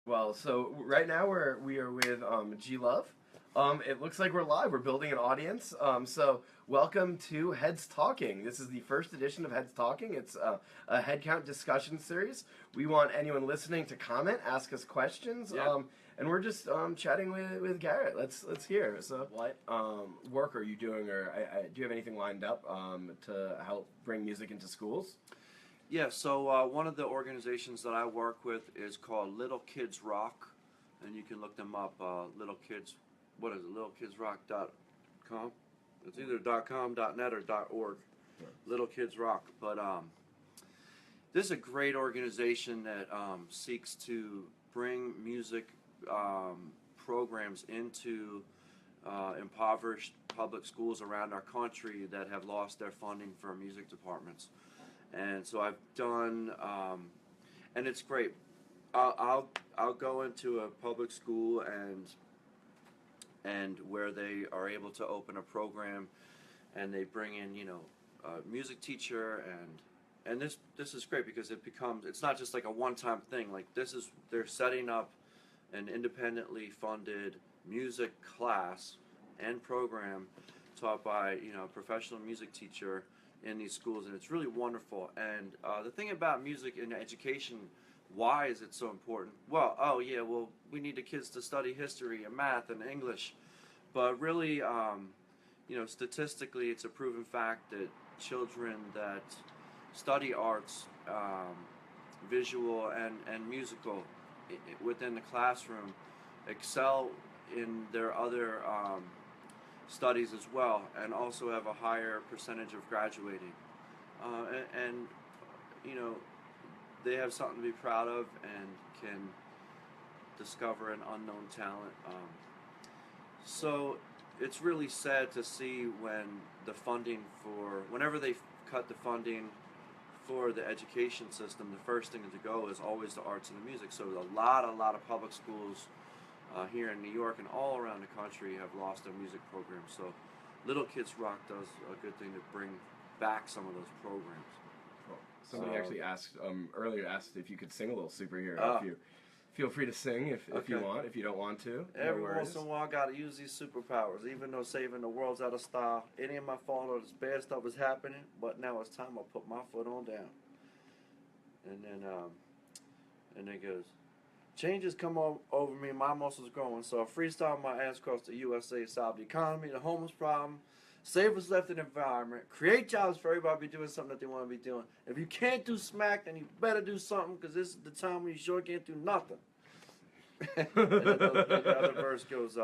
Well, so right now we are with G Love. It looks like we're live. We're building an audience. So welcome to Heads Talking. This is the first edition of Heads Talking. It's a HeadCount discussion series. We want anyone listening to comment, ask us questions, and we're just chatting with Garrett. Let's hear. So what work are you doing, or do you have anything lined up to help bring music into schools? Yeah, so one of the organizations that I work with is called Little Kids Rock, and you can look them up, Little Kids, what is it, littlekidsrock.com? It's either .com, .net, or .org, yeah. Little Kids Rock. But this is a great organization that seeks to bring music programs into impoverished public schools around our country that have lost their funding for music departments. And so I've done, and it's great. I'll go into a public school and where they are able to open a program, and they bring in a music teacher, and this is great because it's not just like a one-time thing. Like they're setting up an independently funded music class and program taught by a professional music teacher in these schools, and it's really wonderful. And the thing about music in education, why is it so important? Well, we need the kids to study history and math and English, but really, statistically, it's a proven fact that children that study arts, visual and musical, within the classroom, excel in their other studies as well, and also have a higher percentage of graduating, and they have something to be proud of and can discover an unknown talent. So it's really sad to see when whenever they cut the funding for the education system, the first thing to go is always the arts and the music. So a lot of public schools here in New York and all around the country have lost their music programs. So Little Kids Rock does a good thing to bring back some of those programs. Cool. Somebody actually asked earlier if you could sing a little superhero. If you feel free to sing if you want. If you don't want to, every once in a while I gotta use these superpowers. Even though saving the world's out of style, any of my fault or this bad stuff is happening, but now it's time I put my foot on down. And then it goes. Changes come over me, my muscles growing, so I freestyle my ass across the USA, solve the economy, the homeless problem, save what's left in the environment, create jobs for everybody to be doing something that they want to be doing. If you can't do smack, then you better do something, because this is the time when you sure can't do nothing. And then the other verse goes,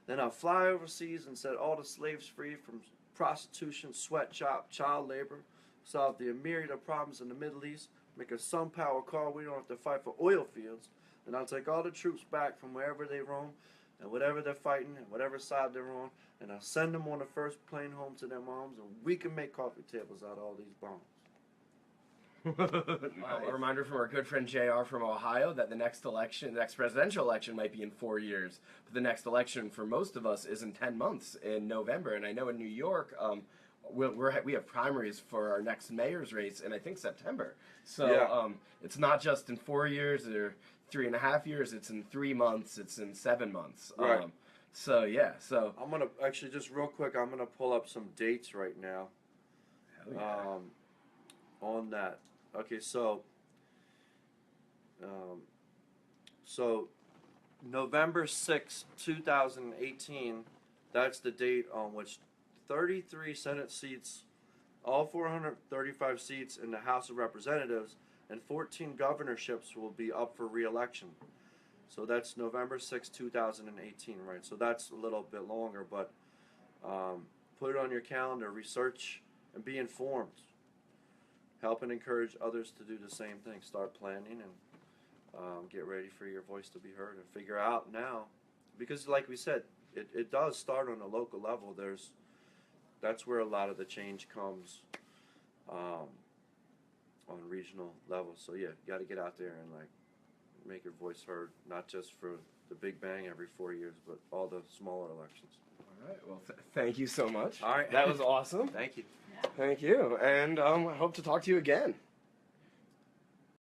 then I'll fly overseas and set all the slaves free from prostitution, sweatshop, child labor, solve the myriad of problems in the Middle East, make a sun power car, we don't have to fight for oil fields. Then I'll take all the troops back from wherever they roam, and whatever they're fighting, and whatever side they're on, and I'll send them on the first plane home to their moms, and we can make coffee tables out of all these bombs. A reminder from our good friend JR from Ohio that the next presidential election might be in 4 years, but the next election for most of us is in 10 months in November. And I know in New York, we have primaries for our next mayor's race in I think September. So it's not just in 4 years or 3.5 years. It's in 3 months. It's in 7 months. Right. So I'm gonna actually just real quick. I'm gonna pull up some dates right now. Hell yeah. On that. Okay, so November 6, 2018. That's the date on which 33 Senate seats, all 435 seats in the House of Representatives, and 14 governorships will be up for re-election. So that's November 6, 2018, right? So that's a little bit longer, but put it on your calendar, research, and be informed. Help and encourage others to do the same thing. Start planning and get ready for your voice to be heard, and figure out now, because like we said, it does start on a local level. That's where a lot of the change comes on regional levels. So yeah, you got to get out there and make your voice heard, not just for the Big Bang every 4 years, but all the smaller elections. All right. Well, thank you so much. All right. That was awesome. Thank you. Thank you. And I hope to talk to you again.